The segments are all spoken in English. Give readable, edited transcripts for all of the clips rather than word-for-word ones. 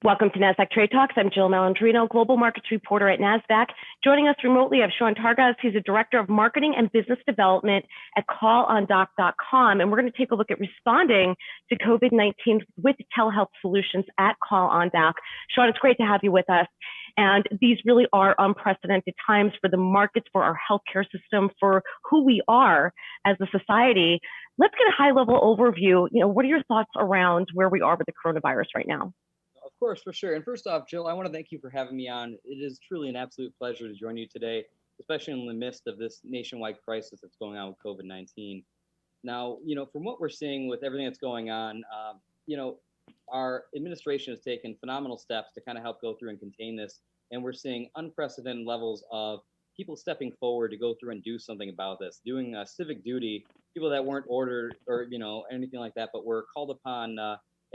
Welcome to Nasdaq Trade Talks. I'm Jill Malandrino, Global Markets Reporter at Nasdaq. Joining us remotely, I have Shawn Targosz. He's a Director of Marketing and Business Development at CallOnDoc.com. And we're going to take a look at responding to COVID-19 with telehealth solutions at CallOnDoc. Shawn, it's great to have you with us. And these really are unprecedented times for the markets, for our healthcare system, for who we are as a society. Let's get a high-level overview. What are your thoughts around where we are with the coronavirus right now? Of course, for sure. And first off, Jill, I want to thank you for having me on. It is truly an absolute pleasure to join you today, especially in the midst of this nationwide crisis that's going on with COVID-19. Now, from what we're seeing with everything that's going on, our administration has taken phenomenal steps to kind of help go through and contain this. And we're seeing unprecedented levels of people stepping forward to go through and do something about this, doing civic duty, people that weren't ordered or, anything like that, but were called upon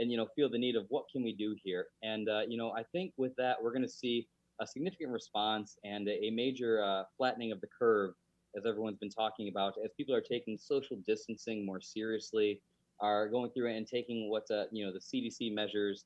and feel the need of what can we do here. And I think with that we're going to see a significant response and a major flattening of the curve, as everyone's been talking about, as people are taking social distancing more seriously, are going through and taking what the CDC measures,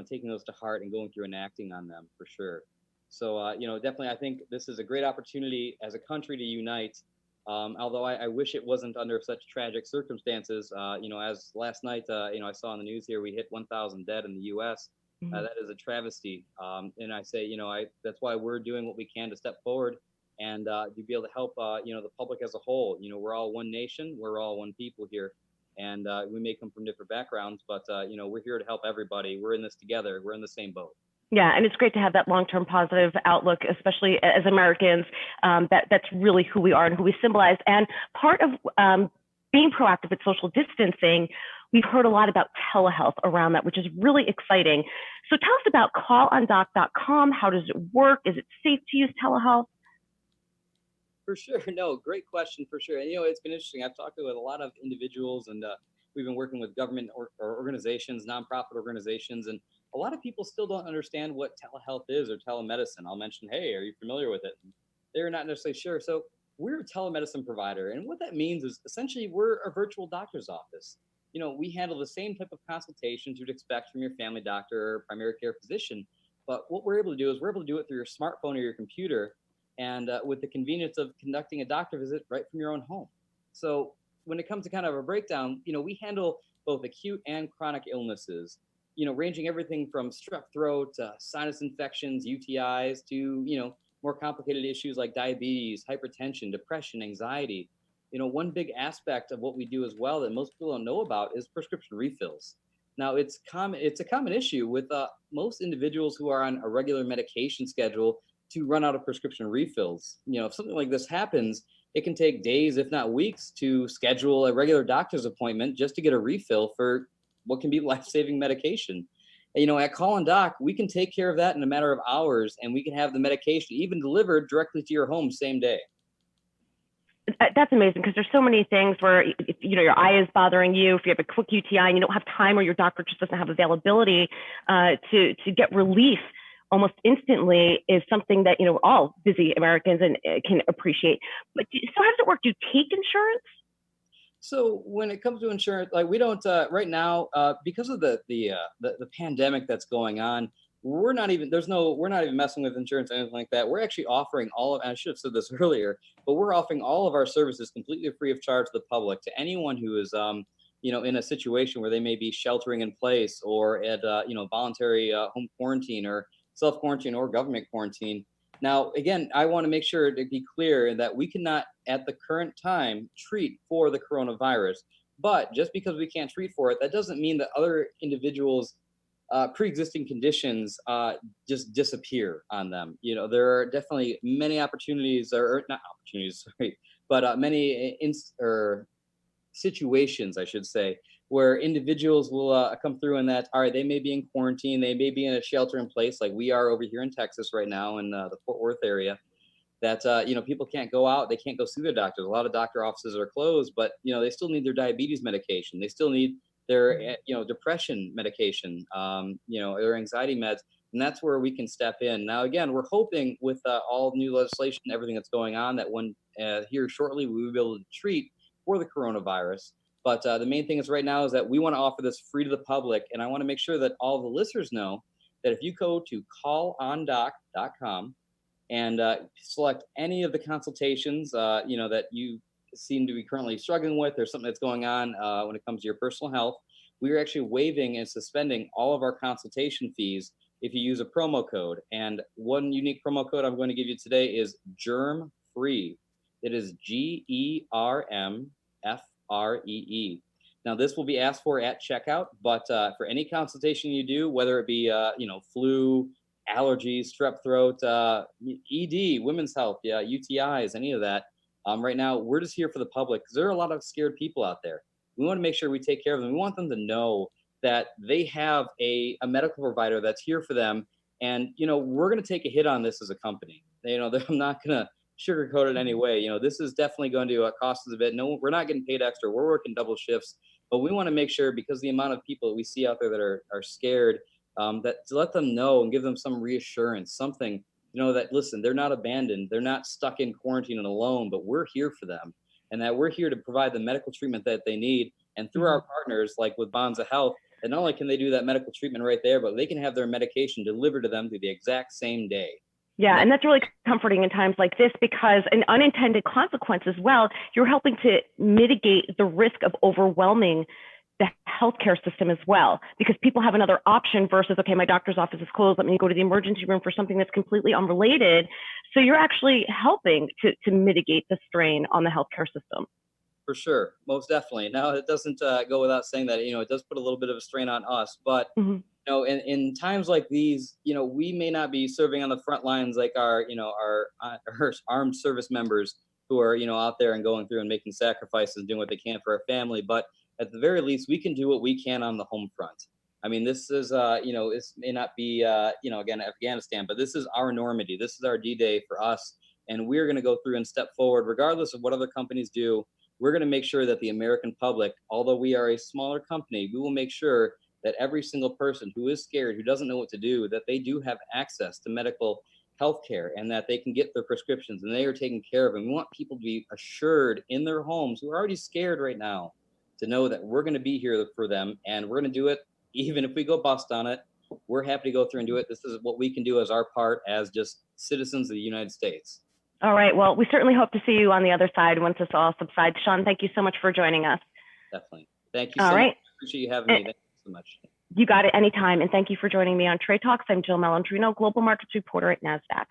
taking those to heart and going through and acting on them for sure. So definitely I think this is a great opportunity as a country to unite. Although I wish it wasn't under such tragic circumstances, as last night, I saw on the news here, we hit 1,000 dead in the U.S. That is a travesty. And I say, that's why we're doing what we can to step forward and to be able to help, the public as a whole. We're all one nation, we're all one people here. And we may come from different backgrounds, but, we're here to help everybody. We're in this together. We're in the same boat. Yeah, and it's great to have that long-term positive outlook, especially as Americans. That's really who we are and who we symbolize. And part of being proactive with social distancing, we've heard a lot about telehealth around that, which is really exciting. So tell us about CallOnDoc.com. How does it work? Is it safe to use telehealth? For sure. No, great question for sure. And, it's been interesting. I've talked with a lot of individuals and we've been working with government or organizations, nonprofit organizations, and a lot of people still don't understand what telehealth is or telemedicine. I'll mention, hey, are you familiar with it? They're not necessarily sure. So we're a telemedicine provider. And what that means is essentially we're a virtual doctor's office. We handle the same type of consultations you'd expect from your family doctor or primary care physician. But what we're able to do is we're able to do it through your smartphone or your computer and with the convenience of conducting a doctor visit right from your own home. So when it comes to kind of a breakdown, we handle both acute and chronic illnesses, ranging everything from strep throat, sinus infections, UTIs, to, more complicated issues like diabetes, hypertension, depression, anxiety. One big aspect of what we do as well that most people don't know about is prescription refills. Now, it's a common issue with most individuals who are on a regular medication schedule to run out of prescription refills. If something like this happens, it can take days, if not weeks, to schedule a regular doctor's appointment just to get a refill for what can be life-saving medication. At CallOnDoc, we can take care of that in a matter of hours, and we can have the medication even delivered directly to your home same day. That's amazing, because there's so many things where if your eye is bothering you, if you have a quick UTI and you don't have time or your doctor just doesn't have availability to get relief almost instantly, is something that all busy Americans can appreciate. But so how does it work? Do you take insurance? So when it comes to insurance, like we don't right now because of the pandemic that's going on, we're not even messing with insurance or anything like that. We're actually offering and I should have said this earlier, but we're offering all of our services completely free of charge to the public, to anyone who is in a situation where they may be sheltering in place or at voluntary home quarantine or self-quarantine or government quarantine. Now, again, I want to make sure to be clear that we cannot, at the current time, treat for the coronavirus. But just because we can't treat for it, that doesn't mean that other individuals' pre-existing conditions just disappear on them. There are definitely many opportunities, or not opportunities, sorry, but many situations, I should say, where individuals will come through and that, all right, they may be in quarantine, they may be in a shelter in place like we are over here in Texas right now in the Fort Worth area, that, people can't go out, they can't go see their doctors. A lot of doctor offices are closed, but, they still need their diabetes medication. They still need their, depression medication, their anxiety meds. And that's where we can step in. Now, again, we're hoping with all new legislation, everything that's going on, that when here shortly, we will be able to treat for the coronavirus. But the main thing is right now is that we want to offer this free to the public. And I want to make sure that all the listeners know that if you go to CallOnDoc.com and select any of the consultations, that you seem to be currently struggling with, or something that's going on when it comes to your personal health, we are actually waiving and suspending all of our consultation fees if you use a promo code. And one unique promo code I'm going to give you today is germ free. It is GERMFREE. Now, this will be asked for at checkout, but for any consultation you do, whether it be flu, allergies, strep throat, ED, women's health, UTIs, any of that, right now we're just here for the public, because there are a lot of scared people out there. We want to make sure we take care of them. We want them to know that they have a medical provider that's here for them. And, we're going to take a hit on this as a company. I'm not going to sugarcoat it anyway. This is definitely going to cost us a bit. No, we're not getting paid extra. We're working double shifts, but we want to make sure, because the amount of people that we see out there that are scared, that to let them know and give them some reassurance, something, that, listen, they're not abandoned. They're not stuck in quarantine and alone, but we're here for them, and that we're here to provide the medical treatment that they need. And through our partners, like with Bonza Health, and not only can they do that medical treatment right there, but they can have their medication delivered to them through the exact same day. Yeah, and that's really comforting in times like this, because an unintended consequence as well, you're helping to mitigate the risk of overwhelming the healthcare system as well, because people have another option versus, okay, my doctor's office is closed, let me go to the emergency room for something that's completely unrelated. So you're actually helping to mitigate the strain on the healthcare system. For sure, most definitely. Now, it doesn't go without saying that, it does put a little bit of a strain on us, but in times like these, we may not be serving on the front lines like our armed service members who are, out there and going through and making sacrifices and doing what they can for our family. But at the very least, we can do what we can on the home front. I mean, this is, this may not be, again, Afghanistan, but this is our Normandy. This is our D-Day for us. And we're going to go through and step forward, regardless of what other companies do. We're going to make sure that the American public, although we are a smaller company, we will make sure that every single person who is scared, who doesn't know what to do, that they do have access to medical health care, and that they can get their prescriptions and they are taken care of. And we want people to be assured in their homes, who are already scared right now, to know that we're going to be here for them, and we're going to do it even if we go bust on it. We're happy to go through and do it. This is what we can do as our part as just citizens of the United States. All right. Well, we certainly hope to see you on the other side once this all subsides. Shawn, thank you so much for joining us. Definitely. Thank you so much. I appreciate you having me. Thank you so much. You got it anytime. And thank you for joining me on Trade Talks. I'm Jill Malandrino, Global Markets Reporter at Nasdaq.